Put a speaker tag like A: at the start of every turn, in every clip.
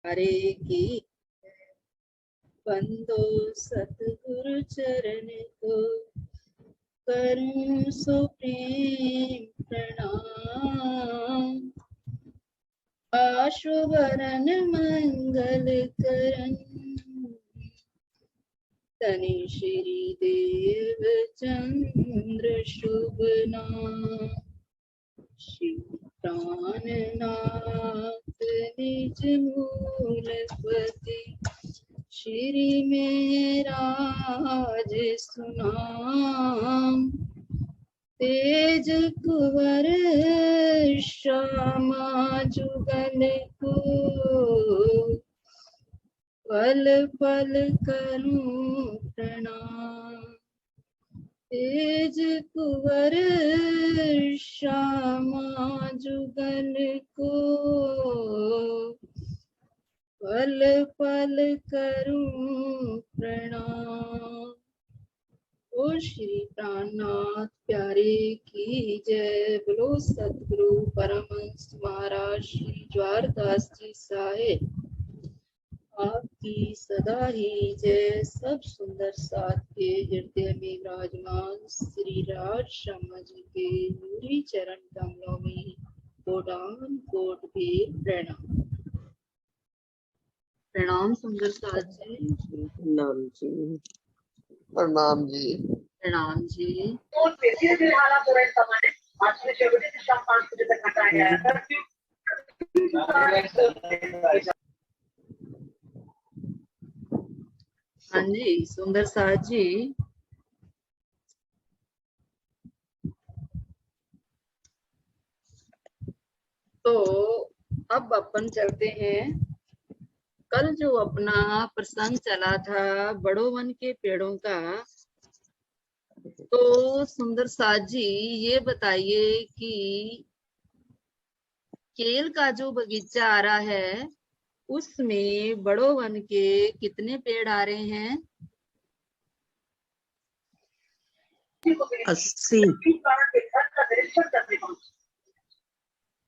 A: हरे की बंदो सतगुरु चरण को करूं सुप्रेम प्रणाम। आशुभरन मंगल करन तनि श्री देव चंद्र शुभ नाम। श्री प्राणनाथ निज मूलपति श्री मेराज सुनाम। तेज कुंवर श्यामा जुगल को पल पल करूं प्रणाम। तेज कुंवर श्यामा जुगल को पल पल करूं प्रणाम। ओ श्री प्राणनाथ प्यारे की जय। बोलो सतगुरु परमहंस महाराज श्री ज्वारदास जी साहेब आपकी सदा ही जय। सब सुंदर साथ के हृदय में विराजमान श्री राज शर्मा जी के नूरी चरण कमलों में कोडान कोट भी प्रणाम। प्रणाम सुंदर साथ जी।
B: प्रणाम जी।
C: प्रणाम जी।
A: प्रणाम जी। हाँ जी सुंदर साथ जी। तो अब अपन चलते हैं। कल जो अपना प्रसंग चला था बड़ो वन के पेड़ों का, तो सुंदर साथ जी ये बताइए कि केल का जो बगीचा आ रहा है उसमें बड़ो वन के कितने पेड़ आ रहे हैं?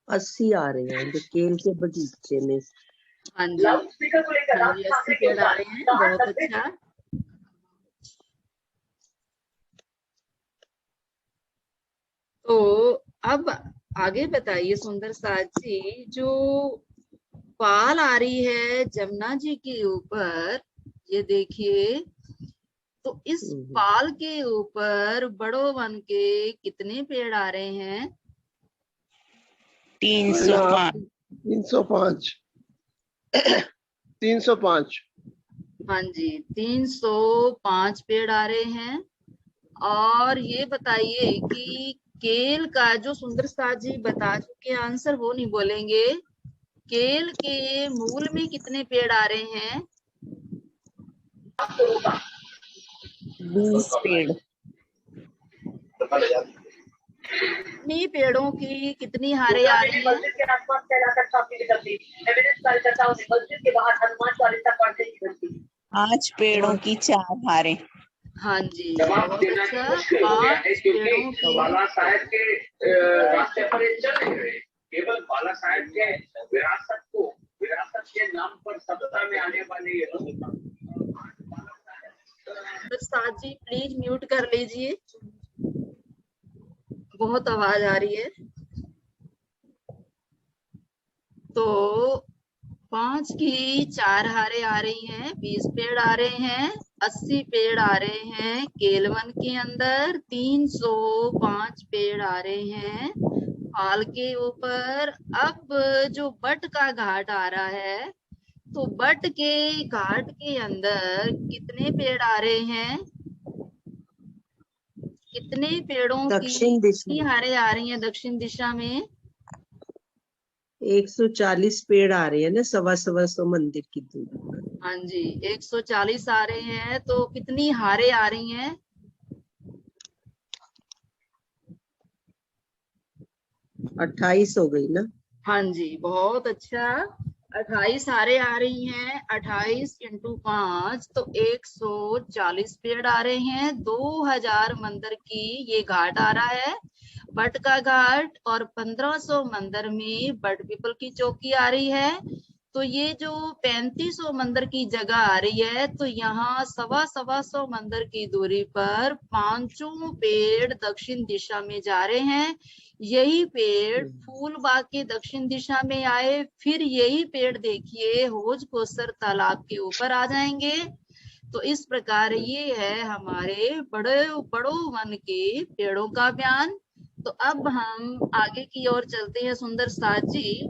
B: 80 आ रहे हैं जो केल के बगीचे में।
A: हाँ जी हाँ जी 80 पेड़ आ रहे हैं। बहुत अच्छा। तो अब आगे बताइए सुंदर साथ जी, जो पाल आ रही है जमुना जी के ऊपर, ये देखिए, तो इस पाल के ऊपर बड़ो वन के कितने पेड़ आ रहे हैं?
B: 305।
C: 305।
A: हाँ जी 305 पेड़ आ रहे हैं। और ये बताइए कि केल का जो सुंदर साथ जी बता चुके आंसर वो नहीं बोलेंगे। केल के मूल में कितने पेड़ आ रहे हैं?
B: 20 पेड़।
A: इतनी पेड़ों की कितनी हारे आ रही हैं?
B: पांच पेड़ों की 4 हारें।
A: हाँ जी बहुत अच्छा। 5 पेड़ों की।
D: बाला साहेब के रास्ते पर ये चल नहीं रहे, केवल बाला साहेब के विरासत के नाम पर सत्ता में आने वाले
A: साथ जी प्लीज म्यूट कर लीजिए, बहुत आवाज आ रही है। तो 5 की 4 हारे आ रही हैं, 20 पेड़ आ रहे हैं, 80 पेड़ आ रहे हैं केलवन के अंदर, 305 पेड़ आ रहे हैं पाल के ऊपर। अब जो बट का घाट आ रहा है, तो बट के घाट के अंदर कितने पेड़ आ रहे हैं? कितने पेड़ों
B: दक्षिण दिशा
A: की हारे आ रही हैं दक्षिण दिशा में?
B: 140 पेड़ आ रहे हैं ना, 125 मंदिर की दूरी पर।
A: हाँ जी 140 आ रहे हैं। तो कितनी हारे आ रही हैं?
B: 28 हो गई ना।
A: हाँ जी बहुत अच्छा। 28 हारे आ रही हैं। 28 × 5 तो 140 पेड़ आ रहे हैं। 2000 मंदिर की ये घाट आ रहा है, बट का घाट। और 1500 मंदिर में बट पीपल की चौकी आ रही है। तो ये जो 3500 मंदिर की जगह आ रही है, तो यहाँ 125 मंदिर की दूरी पर 5 पेड़ दक्षिण दिशा में जा रहे हैं। यही पेड़ फूलबाग के दक्षिण दिशा में आए, फिर यही पेड़ देखिए हौज कोसर तालाब के ऊपर आ जाएंगे। तो इस प्रकार ये है हमारे बड़ो वन के पेड़ों का बयान। तो अब हम आगे की ओर चलते हैं सुंदर साथ जी।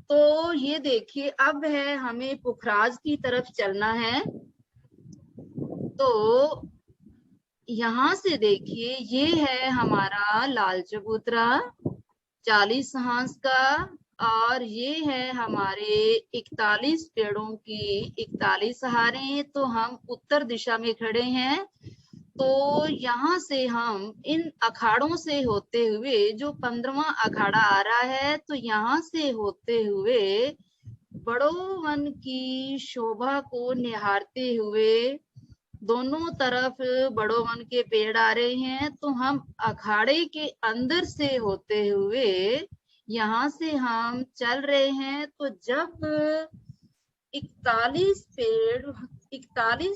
A: तो ये देखिए अब है हमें पुखराज की तरफ चलना है। तो यहाँ से देखिए ये है हमारा लाल चबूतरा 40 हांस का, और ये है हमारे 41 पेड़ों की 41 हारें। तो हम उत्तर दिशा में खड़े हैं। तो यहाँ से हम इन अखाड़ों से होते हुए, जो 15वां अखाड़ा आ रहा है, तो यहाँ से होते हुए बड़ो वन की शोभा को निहारते हुए दोनों तरफ बड़ो वन के पेड़ आ रहे हैं। तो हम अखाड़े के अंदर से होते हुए यहाँ से हम चल रहे हैं। तो जब 41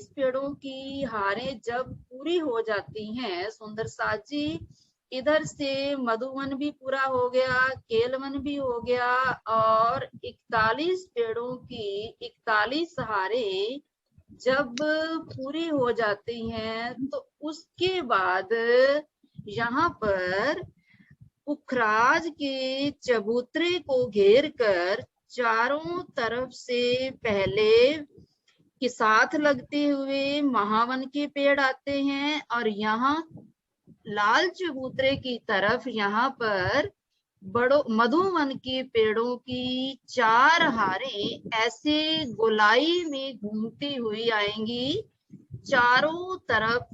A: पेड़ों की हारें जब पूरी हो जाती हैं सुंदर साथ जी, इधर से मधुवन भी पूरा हो गया, केलवन भी हो गया, और 41 पेड़ों की 41 हारें जब पूरी हो जाती हैं, तो उसके बाद यहाँ पर पुखराज के चबूतरे को घेर कर चारों तरफ से पहले के साथ लगते हुए महावन के पेड़ आते हैं, और यहाँ लाल चबूतरे की तरफ यहाँ पर मधुवन के पेड़ों की 4 हारें ऐसे गोलाई में घूमती हुई आएंगी। चारों तरफ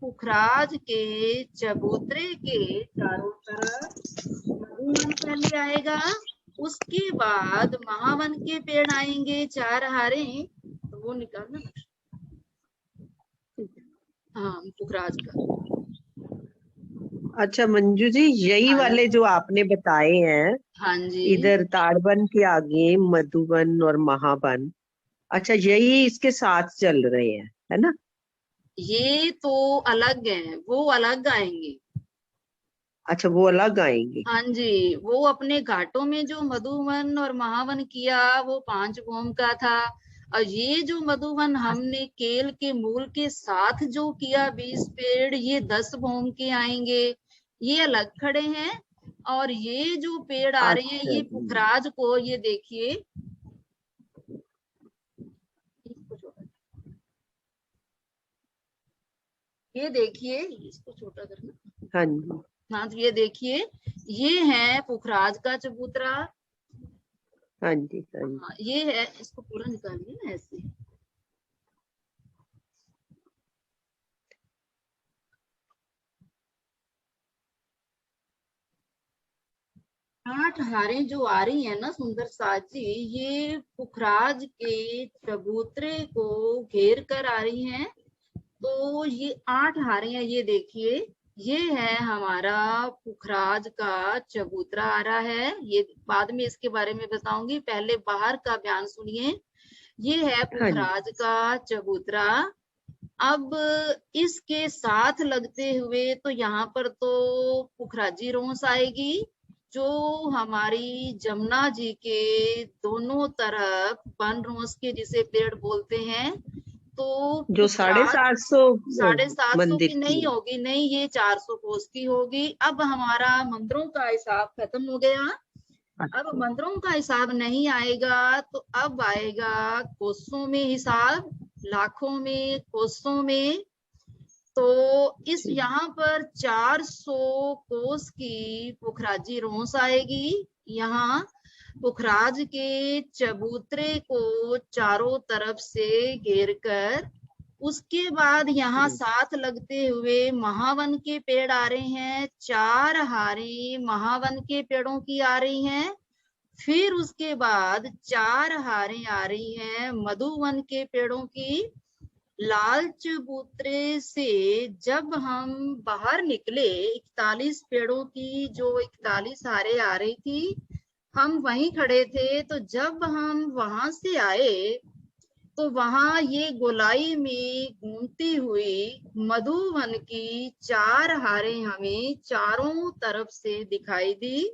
A: पुखराज के चबूतरे के चारों तरफ मधुवन पहले आएगा, उसके बाद महावन के पेड़ आएंगे 4 हारें। तो वो निकालना, हाँ पुखराज का।
B: अच्छा मंजू जी, यही
A: हाँ
B: वाले जो आपने बताए हैं,
A: हाँ जी,
B: इधर ताड़वन के आगे मधुवन और महावन, अच्छा यही इसके साथ चल रहे हैं, है ना?
A: ये तो अलग है, वो अलग आएंगे।
B: अच्छा वो अलग आएंगे।
A: हाँ जी, वो अपने घाटों में जो मधुवन और महावन किया वो 5 भौम का था, और ये जो मधुवन हमने केल के मूल के साथ जो किया 20 पेड़, ये 10 भौम के आएंगे, ये अलग खड़े हैं। और ये जो पेड़ आ रहे हैं,
B: अच्छा
A: ये
B: जी।
A: पुखराज को, ये देखिए, ये देखिए, इसको छोटा करना,
B: हाँ जी,
A: हाँ तो ये देखिए, ये है पुखराज का चबूतरा।
B: हाँ जी, हाँ जी।
A: हाँ, ये है, इसको पूरा निकालिए ना ऐसे। आठ हारें जो आ रही है ना सुंदर साथ जी, ये पुखराज के चबूतरे को घेर कर आ रही हैं। तो ये 8 हारें हैं, ये देखिए, ये है हमारा पुखराज का चबूतरा आ रहा है। ये बाद में इसके बारे में बताऊंगी, पहले बाहर का बयान सुनिए। ये है पुखराज का चबूतरा। अब इसके साथ लगते हुए तो यहाँ पर तो पुखराजी रोस आएगी, जो हमारी जमुना जी के दोनों तरफ वन रोस के जिसे पेड़ बोलते हैं। तो
B: जो 750
A: 750
B: मंदिर
A: की नहीं होगी, नहीं, ये 400 कोस की होगी। अब हमारा मंदिरों का हिसाब खत्म हो गया, अब मंदिरों का हिसाब नहीं आएगा, तो अब आएगा कोसों में हिसाब, लाखों में, कोसों में। तो इस यहाँ पर 400 कोस की पुखराजी रोस आएगी। यहाँ पुखराज के चबूतरे को चारों तरफ से घेर कर, उसके बाद यहाँ साथ लगते हुए महावन के पेड़ आ रहे हैं, 4 हारें महावन के पेड़ों की आ रही हैं। फिर उसके बाद 4 हारें आ रही हैं मधुवन के पेड़ों की। लाल चबूतरे से जब हम बाहर निकले, 41 पेड़ों की जो 41 हारें आ रही थी, हम वहीं खड़े थे, तो जब हम वहां से आए तो वहां ये गोलाई में घूमती हुई मधुवन की 4 हारें हमें चारों तरफ से दिखाई दी।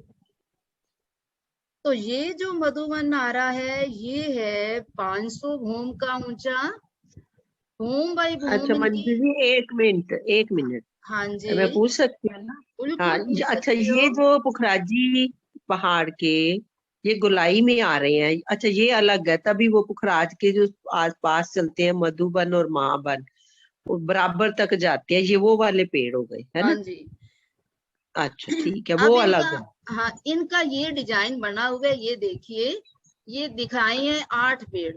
A: तो ये जो मधुवन आ रहा है ये है 500 भूम का ऊंचा। भूम बाई भूम
B: अच्छा
A: इनकी।
B: मंजू जी, एक मिनट
A: हाँ जी,
B: मैं पूछ सकती हूँ ना? हाँ,
A: बिल्कुल पूछ
B: अच्छा,
A: सकते
B: ये
A: हो।
B: जो पुखराजी पहाड़ के ये गोलाई में आ रहे हैं, अच्छा ये अलग है, तभी वो पुखराज के जो आसपास चलते हैं मधुबन और महाबन, वो बराबर तक जाते हैं, ये वो वाले पेड़ हो गए है
A: हाँ
B: ना?
A: जी।
B: अच्छा ठीक है, वो
A: अब इनका,
B: अलग है।
A: हाँ इनका ये डिजाइन बना हुआ है, ये देखिए। ये दिखाए हैं 8 पेड़,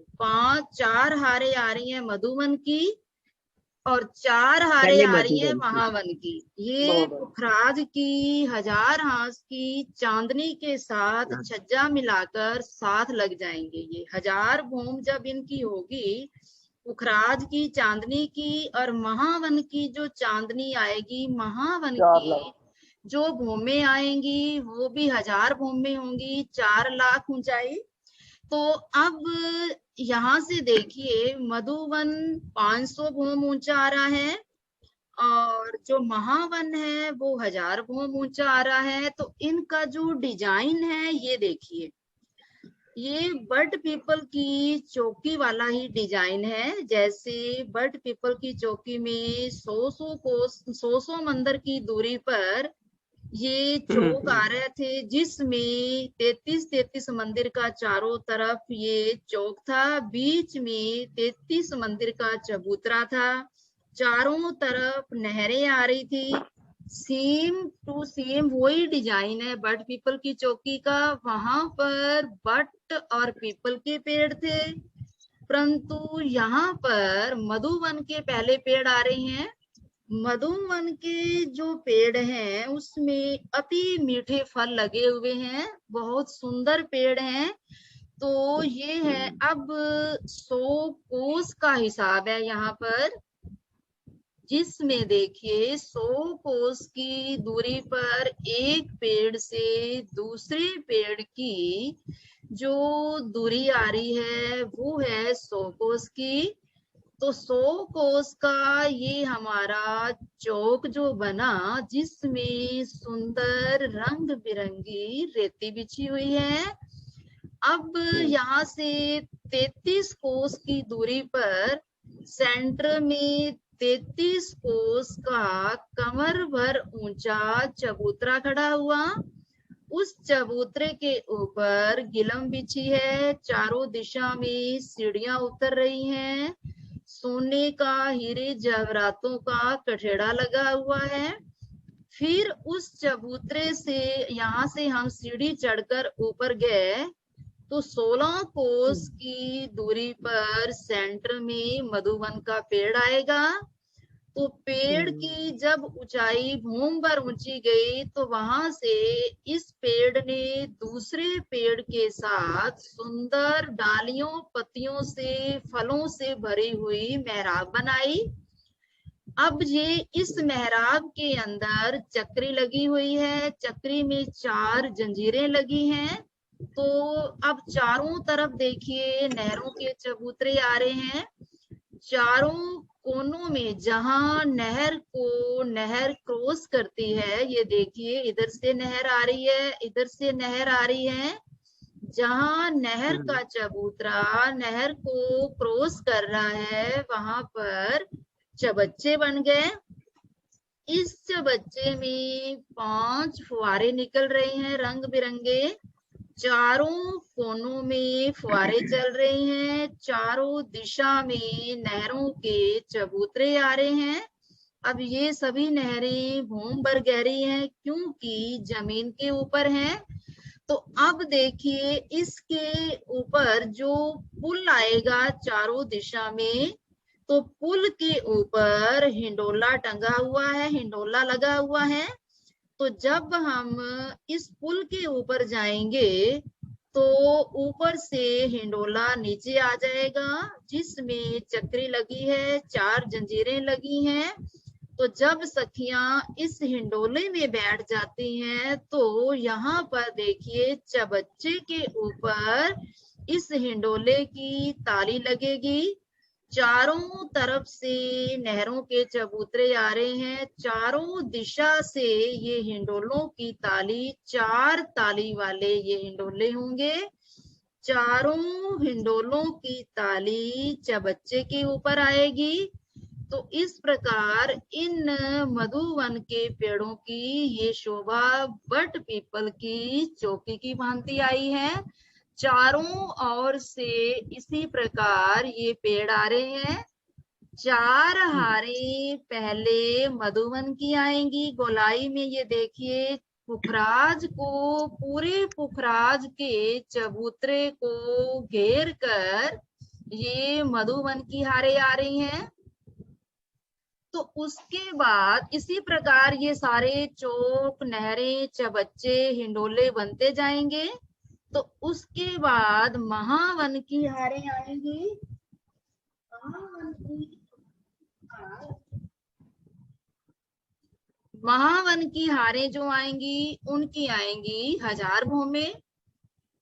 A: 4 हारे आ रही हैं मधुवन की और 4 हारे
B: पहले
A: आ रही है
B: मधुबन की।
A: महावन की। ये
C: महावन।
A: पुखराज की 1000 हांस की चांदनी के साथ
B: हाँ,
A: छज्जा मिलाकर साथ लग जाएंगे। ये 1000 भूम जब इनकी होगी, पुखराज की चांदनी की और महावन की जो चांदनी आएगी, महावन
C: 4 लाख।
A: की जो भूमें आएंगी वो भी 1000 भूमें होंगी, 4 लाख ऊंचाई। तो अब यहाँ से देखिए मधुवन 500 भूम ऊंचा आ रहा है और जो महावन है वो 1000 भूम ऊंचा आ रहा है। तो इनका जो डिजाइन है ये देखिए, ये बर्ड पीपल की चौकी वाला ही डिजाइन है। जैसे बर्ड पीपल की चौकी में 100 मंदिर की दूरी पर ये चौक आ रहे थे, जिसमें 33 मंदिर का चारों तरफ ये चौक था। बीच में 33 मंदिर का चबूतरा था। चारों तरफ नहरें आ रही थी। सेम टू सेम वही डिजाइन है बट पीपल की चौकी का। वहां पर बट और पीपल के पेड़ थे, परंतु यहाँ पर मधुवन के पहले पेड़ आ रहे हैं। मधुवन के जो पेड़ हैं उसमें अति मीठे फल लगे हुए हैं, बहुत सुंदर पेड़ हैं। तो ये है, अब 100 कोस का हिसाब है यहाँ पर, जिसमें देखिए 100 कोस की दूरी पर एक पेड़ से दूसरे पेड़ की जो दूरी आ रही है वो है 100 कोस की। तो 100 कोस का ये हमारा चौक जो बना, जिसमें सुंदर रंग बिरंगी रेती बिछी हुई है। अब यहाँ से 33 कोस की दूरी पर सेंटर में 33 कोस का कमर भर ऊंचा चबूतरा खड़ा हुआ। उस चबूतरे के ऊपर गिलम बिछी है, चारों दिशा में सीढ़ियां उतर रही हैं। सोने का, हीरे जवाहरातों का कठेड़ा लगा हुआ है। फिर उस चबूतरे से यहाँ से हम सीढ़ी चढ़कर ऊपर गए तो 16 कोस की दूरी पर सेंटर में मधुवन का पेड़ आएगा। तो पेड़ की जब ऊंचाई भूम भर ऊंची गई तो वहां से इस पेड़ ने दूसरे पेड़ के साथ सुंदर डालियों, पत्तियों से, फलों से भरी हुई मेहराब बनाई। अब ये इस मेहराब के अंदर चक्री लगी हुई है, चक्री में 4 जंजीरें लगी हैं। तो अब चारों तरफ देखिए नहरों के चबूतरे आ रहे हैं। चारों कोनों में जहां नहर क्रॉस करती है, ये देखिए इधर से नहर आ रही है, इधर से नहर आ रही है। जहां नहर का चबूतरा नहर को क्रॉस कर रहा है वहां पर चबच्चे बन गए। इस चबच्चे में 5 फुहारे निकल रहे हैं रंग बिरंगे। चारों कोनों में फुहारे चल रहे हैं, चारों दिशा में नहरों के चबूतरे आ रहे हैं। अब ये सभी नहरें भूम भर गहरी हैं क्योंकि जमीन के ऊपर हैं। तो अब देखिए इसके ऊपर जो पुल आएगा चारों दिशा में, तो पुल के ऊपर हिंडोला टंगा हुआ है, हिंडोला लगा हुआ है। तो जब हम इस पुल के ऊपर जाएंगे तो ऊपर से हिंडोला नीचे आ जाएगा, जिसमें चक्री लगी है, 4 जंजीरें लगी हैं। तो जब सखियां इस हिंडोले में बैठ जाती हैं तो यहाँ पर देखिए चबच्चे के ऊपर इस हिंडोले की ताली लगेगी। चारों तरफ से नहरों के चबूतरे आ रहे हैं, चारों दिशा से ये हिंडोलों की ताली, 4 ताली वाले ये हिंडोले होंगे। चारों हिंडोलों की ताली चबच्चे के ऊपर आएगी। तो इस प्रकार इन मधुवन के पेड़ों की ये शोभा बट पीपल की चौकी की भांति आई है। चारों ओर से इसी प्रकार ये पेड़ आ रहे हैं। 4 हारें पहले मधुवन की आएंगी गोलाई में। ये देखिए पुखराज को, पूरे पुखराज के चबूतरे को घेर कर ये मधुवन की हारें आ रही हैं। तो उसके बाद इसी प्रकार ये सारे चौक, नहरें, चबच्चे, हिंडोले बनते जाएंगे। तो उसके बाद महावन की हारें आएंगी। महावन की हारें जो आएंगी उनकी आएंगी 1000 भौमें।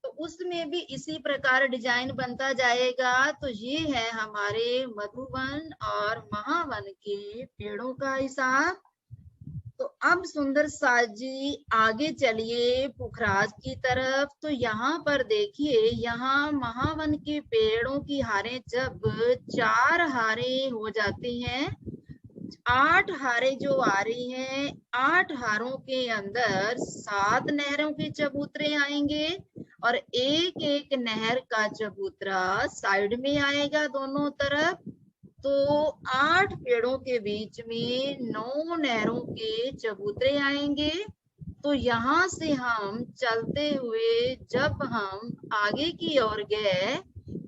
A: तो उसमें भी इसी प्रकार डिजाइन बनता जाएगा। तो ये है हमारे मधुवन और महावन के पेड़ों का हिसाब। तो अब सुंदर साज जी आगे चलिए पुखराज की तरफ। तो यहाँ पर देखिए, यहाँ महावन के पेड़ों की हारें जब 4 हारें हो जाती हैं, 8 हारें जो आ रही हैं, 8 हारों के अंदर 7 नहरों के चबूतरे आएंगे और एक एक नहर का चबूतरा साइड में आएगा दोनों तरफ। तो 8 पेड़ों के बीच में 9 नहरों के चबूतरे आएंगे। तो यहाँ से हम चलते हुए जब हम आगे की ओर गए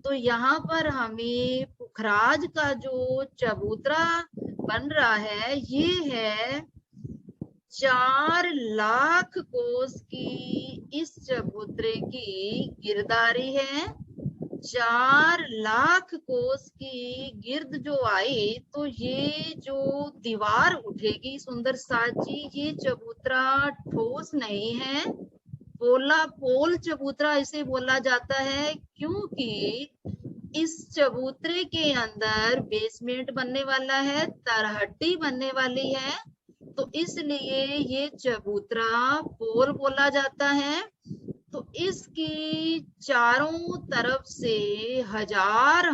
A: तो यहाँ पर हमें पुखराज का जो चबूतरा बन रहा है ये है 4 लाख कोस की इस चबूतरे की गिरदारी है। 4 लाख कोस की गिर्द जो आई तो ये जो दीवार उठेगी सुंदर साजी, ये चबूतरा ठोस नहीं है, पोल चबूतरा इसे बोला जाता है, क्योंकि इस चबूतरे के अंदर बेसमेंट बनने वाला है, तरहट्टी बनने वाली है। तो इसलिए ये चबूतरा पोल बोला जाता है। तो इसकी चारों तरफ से 1000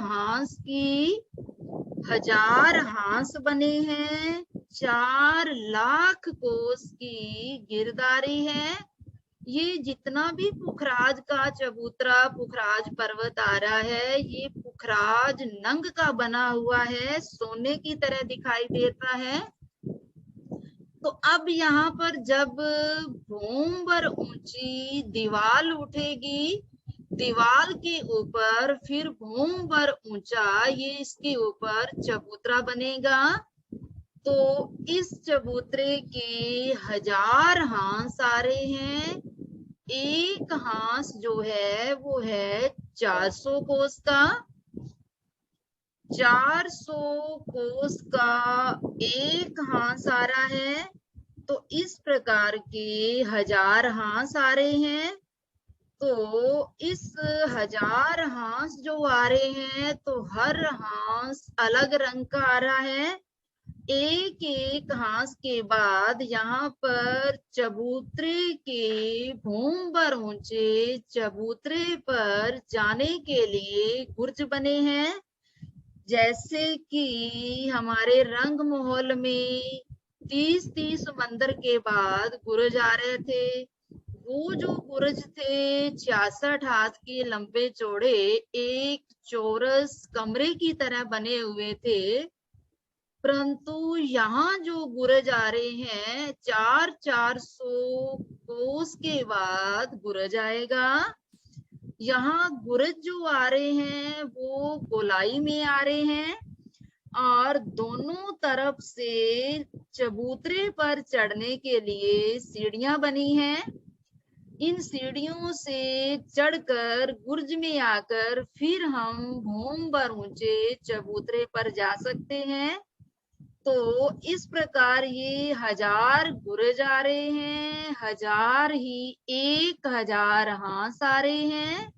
A: हांस बने हैं। 4 लाख कोस की गिरदारी है। ये जितना भी पुखराज का चबूतरा, पुखराज पर्वत आ रहा है, ये पुखराज नंग का बना हुआ है, सोने की तरह दिखाई देता है। तो अब यहाँ पर जब भूमभर ऊंची दीवार उठेगी, दीवार के ऊपर फिर भूमभर ऊंचा ये इसके ऊपर चबूतरा बनेगा। तो इस चबूतरे के 1000 हांस आ रहे हैं। एक हांस जो है वो है 400 कोस का। 400 कोस का एक हांस आ रहा है। तो इस प्रकार के 1000 हांस आ रहे हैं। तो इस 1000 हांस जो आ रहे हैं तो हर हांस अलग रंग का आ रहा है। एक एक हांस के बाद यहाँ पर चबूतरे के भूमभर ऊंचे चबूतरे पर जाने के लिए गुर्ज बने हैं। जैसे कि हमारे रंग महल में 30-30 मंदिर के बाद गुरज आ रहे थे। वो जो गुरज थे 66 हाथ के लंबे चौड़े एक चौरस कमरे की तरह बने हुए थे। परंतु यहाँ जो गुरज आ रहे हैं 400 कोस के बाद गुरज आएगा। यहाँ गुरज जो आ रहे हैं वो गोलाई में आ रहे हैं और दोनों तरफ से चबूतरे पर चढ़ने के लिए सीढ़ियां बनी हैं। इन सीढ़ियों से चढ़कर गुर्ज में आकर फिर हम भूमभर ऊंचे चबूतरे पर जा सकते हैं। तो इस प्रकार ये 1000 गुरज आ रहे हैं, 1000 ही 1000 हांस आ रहे हैं।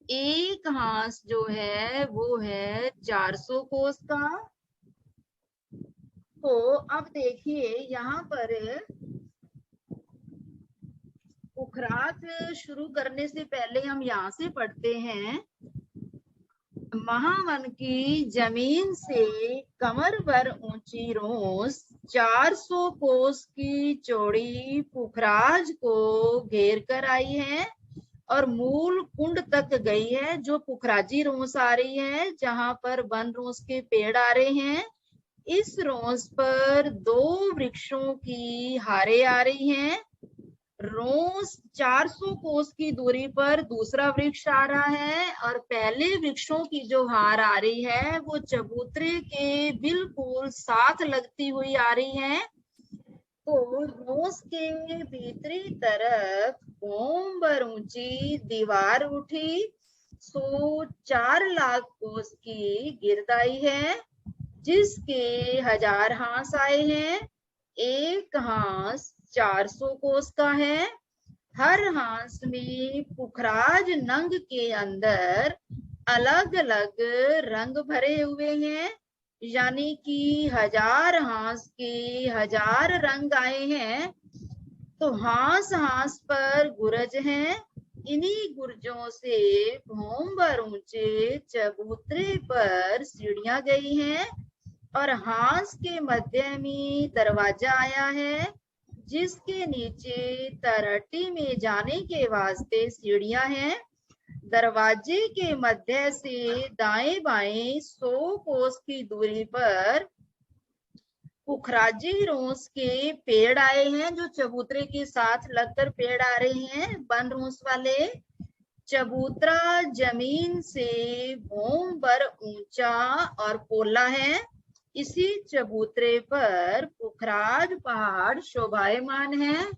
A: एक हांस जो है वो है 400 कोस का। तो अब देखिए यहाँ पर पुखराज शुरू करने से पहले हम यहाँ से पढ़ते हैं, महावन की जमीन से कमर भर ऊंची रोस 400 कोस की चौड़ी पुखराज को घेर कर आई है और मूल कुंड तक गई है, जो पुखराजी रोस आ रही है, जहां पर वन रोस के पेड़ आ रहे हैं। इस रोस पर 2 वृक्षों की हारें आ रही हैं। रोस 400 कोस की दूरी पर दूसरा वृक्ष आ रहा है और पहले वृक्षों की जो हार आ रही है वो चबूतरे के बिल्कुल साथ लगती हुई आ रही है। तो रोस के भीतरी तरफ भौम भर ऊंची दीवार उठी, सो 4 लाख कोस की गिरदाई है, जिसके 1000 हांस आए हैं। एक हांस 400 कोस का है। हर हांस में पुखराज नंग के अंदर अलग अलग रंग भरे हुए हैं, यानी कि 1000 हांस के 1000 रंग आए हैं। तो हांस हांस पर गुरज हैं। इन्हीं गुर्जों से भौम भर ऊंचे चबूतरे पर सीढ़ियां गई हैं और हांस के मध्य में दरवाजा आया है, जिसके नीचे तरहटी में जाने के वास्ते सीढ़ियां हैं। दरवाजे के मध्य से दाएं बाएं 100 कोस की दूरी पर पुखराजी रोस के पेड़ आए हैं, जो चबूतरे के साथ लगकर पेड़ आ रहे हैं, वन रोस वाले। चबूतरा जमीन से भौम भर ऊंचा और पोला है। इसी चबूतरे पर पुखराज पहाड़ शोभायमान है।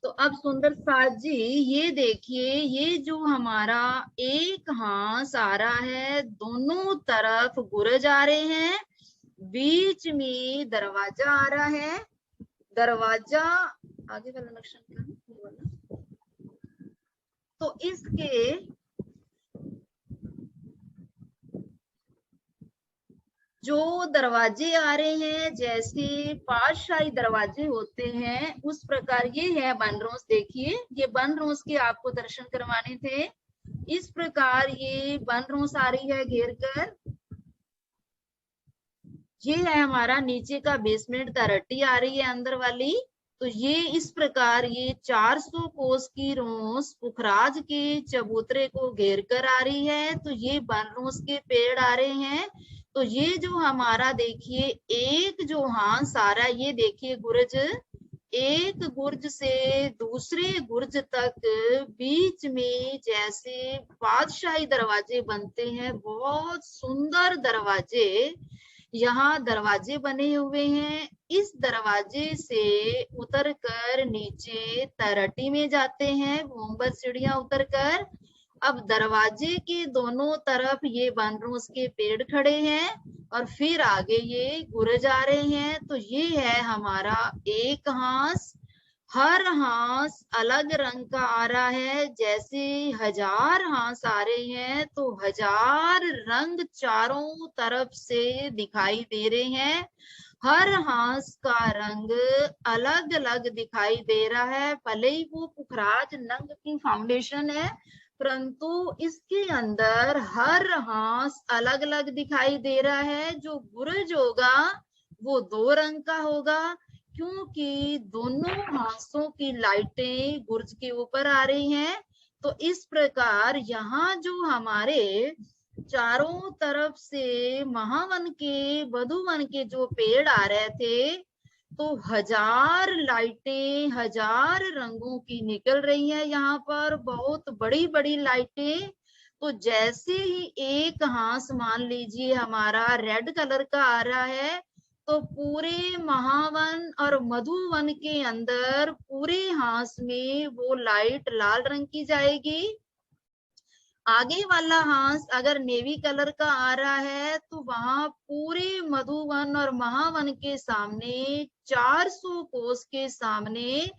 A: तो अब सुंदर साथ जी ये देखिए, ये जो हमारा एक हांस आ रहा है, दोनों तरफ गुरज आ रहे हैं, बीच में दरवाजा आ रहा है। दरवाजा आगे वाला नक्शा क्या है, ये वाला। तो इसके जो दरवाजे आ रहे हैं, जैसे पातशाही दरवाजे होते हैं, उस प्रकार ये है वन रोस। देखिए ये वन रोस के आपको दर्शन करवाने थे। इस प्रकार ये वन रोस आ रही है घेर कर। ये है हमारा नीचे का बेसमेंट, तरहटी आ रही है अंदर वाली। तो ये इस प्रकार ये 400 कोस की रोस पुखराज के चबूतरे को घेर कर आ रही है। तो ये वन रोस के पेड़ आ रहे हैं। तो ये जो हमारा देखिए एक जो हांस आ रहा है, ये देखिए गुर्ज, एक गुर्ज से दूसरे गुर्ज तक बीच में जैसे बादशाही दरवाजे बनते हैं, बहुत सुंदर दरवाजे यहाँ दरवाजे बने हुए हैं। इस दरवाजे से उतर कर नीचे तरहटी में जाते हैं, भूमभर सीढ़ियां उतर कर। अब दरवाजे के दोनों तरफ ये वन रोस के पेड़ खड़े हैं और फिर आगे ये गुरज आ रहे हैं। तो ये है हमारा एक हांस। हर हांस अलग रंग का आ रहा है, जैसे 1000 हांस आ रहे हैं तो 1000 रंग चारों तरफ से दिखाई दे रहे हैं। हर हांस का रंग अलग अलग दिखाई दे रहा है। भले ही वो पुखराज नंग की फाउंडेशन है, परंतु इसके अंदर हर हांस अलग अलग दिखाई दे रहा है। जो गुरज होगा वो 2 रंग का होगा, क्योंकि दोनों हांसों की लाइटें गुर्ज के ऊपर आ रही हैं। तो इस प्रकार यहाँ जो हमारे चारों तरफ से महावन के वधुवन के जो पेड़ आ रहे थे, तो 1000 लाइटें 1000 रंगों की निकल रही है यहाँ पर, बहुत बड़ी बड़ी लाइटें। तो जैसे ही एक हांस मान लीजिए हमारा रेड कलर का आ रहा है, तो पूरे महावन और मधुवन के अंदर पूरे हांस में वो लाइट लाल रंग की जाएगी। आगे वाला हांस अगर नेवी कलर का आ रहा है तो वहां पूरे मधुवन और महावन के सामने 400 कोस के सामने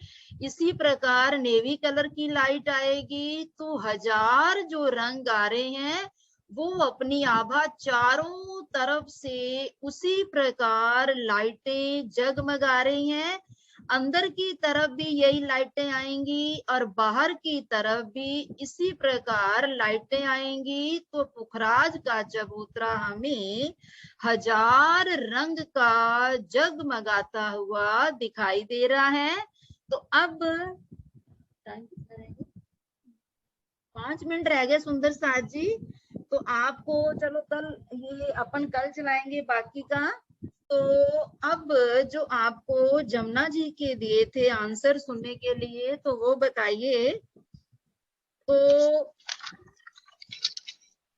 A: इसी प्रकार नेवी कलर की लाइट आएगी। तो 1000 जो रंग आ रहे हैं वो अपनी आभा चारों तरफ से उसी प्रकार लाइटें जगमगा रही हैं। अंदर की तरफ भी यही लाइटें आएंगी और बाहर की तरफ भी इसी प्रकार लाइटें आएंगी। तो पुखराज का चबूतरा हमें 1000 रंग का जगमगाता हुआ दिखाई दे रहा है। तो अब 5 मिनट रह गए सुंदर साथ जी। तो आपको चलो कल ये अपन कल चलाएंगे बाकी का। तो अब जो आपको जमुना जी के दिए थे आंसर सुनने के लिए तो वो बताइए। तो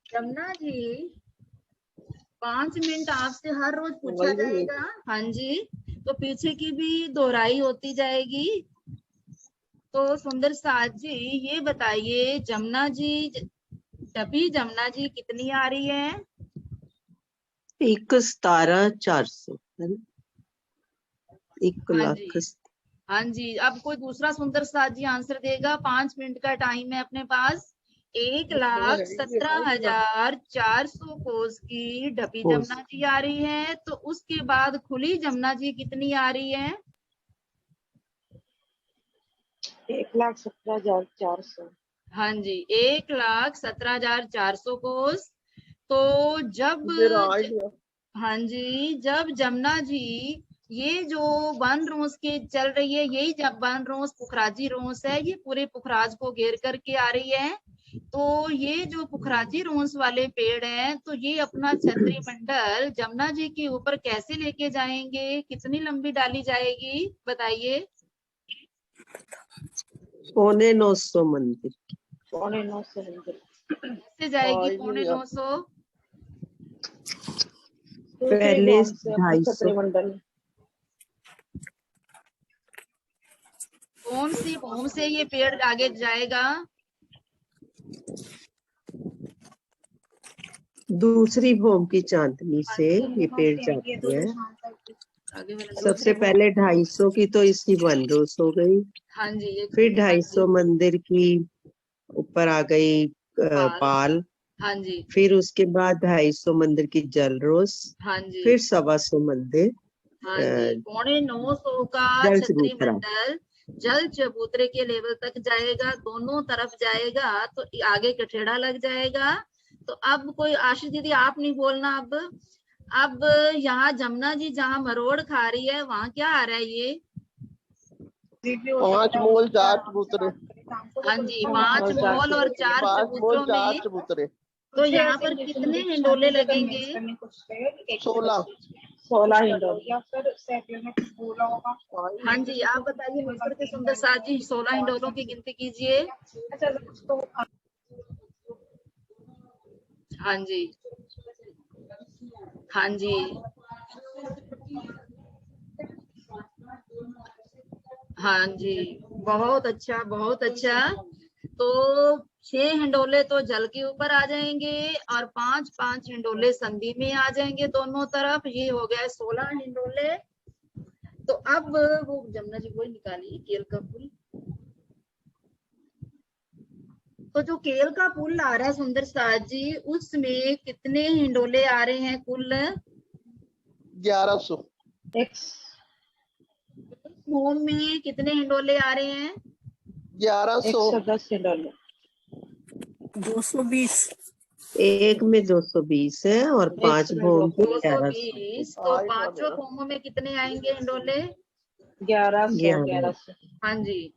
A: जमुना जी 5 मिनट आपसे हर रोज पूछा जाएगा। हाँ जी, तो पीछे की भी दोहराई होती जाएगी। तो सुंदर साथ जी ये बताइए जमुना जी डबी जमुना जी कितनी आ रही है?
B: 1,17,400 है ना? 1
A: हाँ
B: लाख।
A: जी, हाँ जी। अब कोई दूसरा सुंदर साथ जी आंसर देगा। 5 मिनट का टाइम है अपने पास। 1,17,400 कोस की ढपी
B: कोस।
A: जमुना जी आ रही है। तो उसके बाद खुली जमुना जी कितनी आ रही है?
E: 1,17,400।
A: हाँ जी, 1,17,400 कोस। तो जब हाँ जी, जब जमुना जी ये जो वन रोस के चल रही है, यही जब वन रोस पुखराजी रोस है, ये पूरे पुखराज को घेर करके आ रही है। तो ये जो पुखराजी रोस वाले पेड़ हैं तो ये अपना छतरी मंडल जमुना जी के ऊपर कैसे लेके जाएंगे? कितनी लंबी डाली जाएगी बताइए?
B: 950 मंदिर।
E: 950 मंदिर।
A: कैसे जाएगी 950?
B: पहले 250
E: मंडल।
A: कौन सी भूमि से ये पेड़ आगे जाएगा?
B: दूसरी भूमि की चांदनी से ये पेड़ जाती है। सबसे पहले 250 की तो इसकी वन रोज हो गई।
A: हाँ जी,
B: फिर 250 मंदिर की ऊपर आ गई पाल।
A: हाँ जी,
B: फिर उसके बाद 250 मंदिर की जल रोज।
A: हाँ जी,
B: फिर 125 मंदिर।
A: हाँ जी, 950 का
B: जल
A: छतरी
B: चबूतरा।
A: मंडल जल चबूतरे के लेवल तक जाएगा, दोनों तरफ जाएगा तो आगे कठेड़ा लग जाएगा। तो अब कोई आशीष दीदी आप नहीं बोलना। अब यहाँ जमुना जी जहाँ मरोड़ खा रही है वहाँ क्या आ रहा है? ये
C: 5 मोल 4 चबूतरे।
A: हाँ जी, 5 मोल और 4 चबूतरों में। तो यहाँ पर कितने हिंडोले लगेंगे?
C: 16
E: हिंडोले।
A: हाँ जी, आप बताइए मिस्टर के सुंदर साथ जी 16 हिंडोलों की गिनती कीजिए। हाँ जी, हाँ जी, हाँ जी, बहुत अच्छा, बहुत अच्छा। तो 6 हिंडोले तो जल के ऊपर आ जाएंगे और 5-5 हिंडोले संधि में आ जाएंगे दोनों तरफ। ये हो गया 16 हिंडोले। तो अब वो जमुना जी वही निकालिए केल का पुल। तो जो केल का पुल आ रहा है सुंदर साथ जी उसमें कितने हिंडोले आ रहे हैं कुल?
C: 1100।
A: होम में कितने हिंडोले आ रहे हैं?
C: 1110
E: हिंडोले।
B: 220। एक में 220 है और 5 भूम के
A: 220। तो 5 भूमों में कितने आएंगे हिंडोले?
E: 1100।
A: हाँ जी।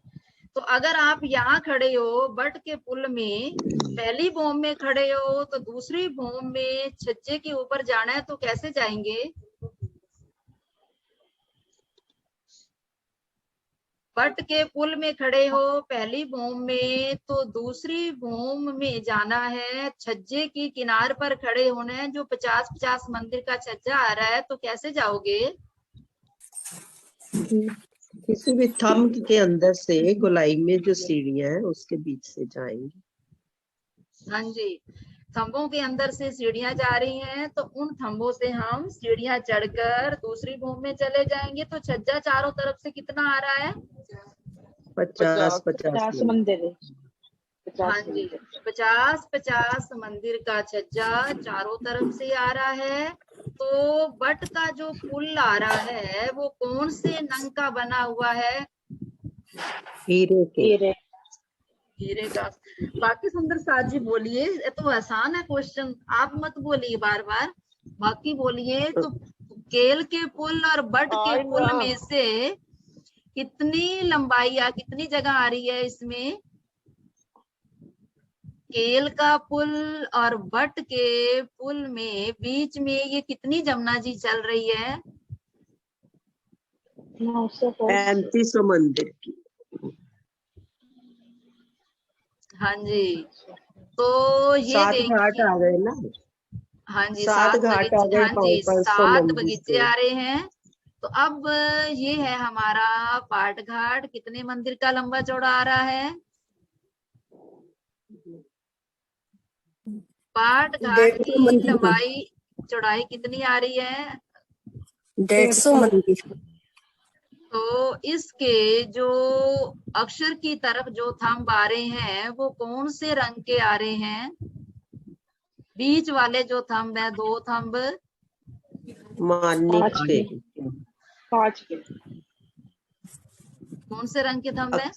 A: तो अगर आप यहाँ खड़े हो बट के पुल में, पहली भूम में खड़े हो तो दूसरी भूम में छज्जे के ऊपर जाना है तो कैसे जाएंगे? बट के पुल में खड़े हो पहली भूम में तो दूसरी भूम में जाना है, छज्जे की किनार पर खड़े होना है। जो 50-50 मंदिर का छज्जा आ रहा है तो कैसे जाओगे?
B: किसी भी थंब के अंदर से गोलाई में जो सीढ़ियां हैं उसके बीच से जाएंगे।
A: हाँ जी, थंबों के अंदर से सीढ़ियां जा रही हैं, तो उन थंबों से हम सीढ़ियां चढ़कर दूसरी भूमि में चले जाएंगे। तो छज्जा चारों तरफ से कितना आ रहा है?
B: 50
E: 50 मंदिर है।
A: हाँ
E: 50
A: जी,
E: मंदिर।
A: 50 मंदिर का छज्जा चारों तरफ से आ रहा है। तो बट का जो पुल आ रहा है वो कौन से नंग का बना हुआ है?
B: हीरे के।
E: हीरे।
A: हीरे का। बाकी सुंदर साथ जी बोलिए, ये तो आसान है क्वेश्चन, आप मत बोलिए बार बार, बाकी बोलिए। तो केल के पुल और बट के
C: आई
A: पुल
C: ना।
A: में से कितनी लंबाई या कितनी जगह आ रही है इसमें? केल का पुल और बट के पुल में बीच में ये कितनी जमुना जी चल रही है?
E: 900
B: 3500 मंदिर की।
A: हाँ जी, तो ये
B: 7 घाट
A: देखिए,
B: आ गए ना,
A: हाँ जी
B: 7
A: 7
B: घाट आ
A: बगीचे,
B: गए
A: हाँ जी
B: 500
A: 7
B: मंदिर
A: बगीचे
B: से।
A: आ रहे हैं। तो अब ये है हमारा पाट घाट, कितने मंदिर का लंबा चौड़ा आ रहा है? पाट घाट
F: 150
A: की
F: मंदिर का।
A: लंबाई चौड़ाई कितनी आ रही है?
F: 150 मंदिर।
A: तो इसके जो अक्षर की तरफ जो थंब आ रहे हैं वो कौन से रंग के आ रहे हैं? बीच वाले जो थंब है, 2 थंब,
B: मानिक
E: 5
B: के।
E: के। 5 के।
A: कौन से रंग के थंब है?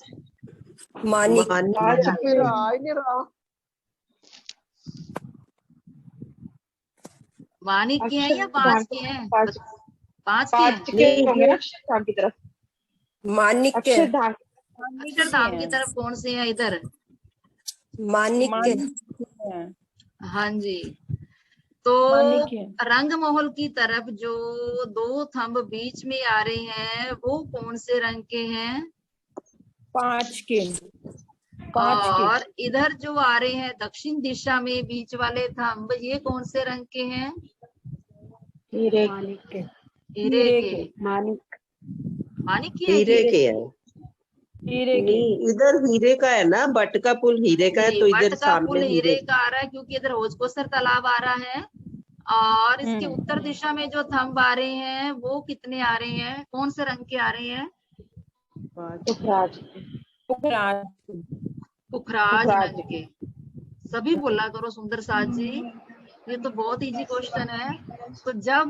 F: मानिक।
E: 5
C: पे आ ही नहीं रहा।
A: मानिक के हैं या 5 के हैं?
E: 5
A: 5 के हैं।
E: के होंगे ना अक्षरधाम की तरफ।
F: मानिक के।
E: अक्षरधाम।
A: अक्षरधाम की तरफ कौन से हैं इधर?
F: मानिक के।
A: हाँ जी, तो रंग महल की तरफ जो 2 थंब बीच में आ रहे हैं वो कौन से रंग के हैं?
G: 5 के।
A: और इधर जो आ रहे हैं दक्षिण दिशा में बीच वाले थंब, ये कौन से रंग के हैं?
E: हीरे के।
A: हीरे के।
G: मानिक।
A: मानिक की है
B: हीरे
A: ये?
B: के है।
G: हीरे के।
B: नहीं, इधर हीरे का है ना, बट का पुल हीरे का है,
A: जी,
B: तो
A: बट
B: इधर
A: का पुल
B: सामने
A: हीरे
B: हीरे।
A: का आ रहा है क्योंकि इधर होजकोसर तालाब आ रहा है। और इसके उत्तर दिशा में जो थंब आ रहे हैं वो कितने आ रहे हैं, कौन से रंग के आ रहे हैं?
E: पुखराज।
G: पुखराज।
A: पुखराज
E: पुखराज
A: रंग के। सभी बोला करो सुंदर साथ जी, ये तो बहुत इजी क्वेश्चन है। तो जब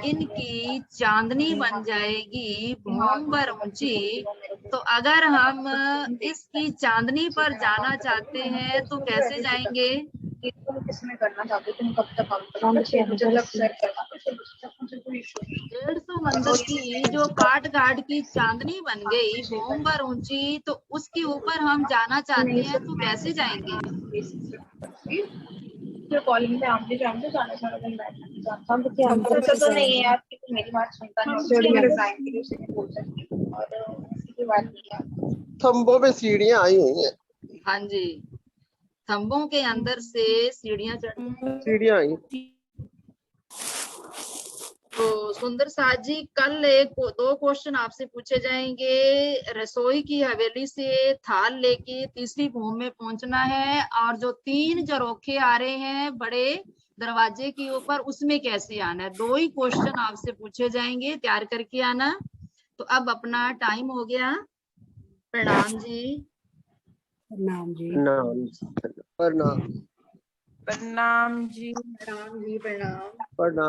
A: इनकी चांदनी बन जाएगी भूमभर ऊंची, तो अगर हम इसकी चांदनी पर जाना चाहते हैं तो कैसे जाएंगे?
E: किसमें करना चाहते तुम, कब तक हम
A: 150 मंदिर की जो पाट घाट की चांदनी बन गई भूमभर ऊंची, तो उसके ऊपर हम जाना चाहते हैं तो कैसे जाएंगे?
E: कॉलिंग पे आमने जाने जाना सारा दिन बैठना तो नहीं है यार, मेरी बात सुनता नहीं बोल सकती और की बात नहीं है।
C: थंबों में सीढ़ियां आई हुई हैं।
A: हाँ जी, थंबों के अंदर से सीढ़ियां चढ़।
C: सीढ़ियां आई।
A: तो सुंदर साथ जी, कल 2 क्वेश्चन आपसे पूछे जाएंगे। रसोई की हवेली से थाल लेके तीसरी भूमि में पहुंचना है, और जो 3 झरोखे आ रहे हैं बड़े दरवाजे के ऊपर, उसमें कैसे आना है। 2 ही क्वेश्चन आपसे पूछे जाएंगे, तैयार करके आना। तो अब अपना टाइम हो गया। प्रणाम जी।
G: प्रणाम जी।
C: प्रणाम।
G: प्रणाम जी।
A: प्रणाम जी, प्रणाम।
C: प्रणाम।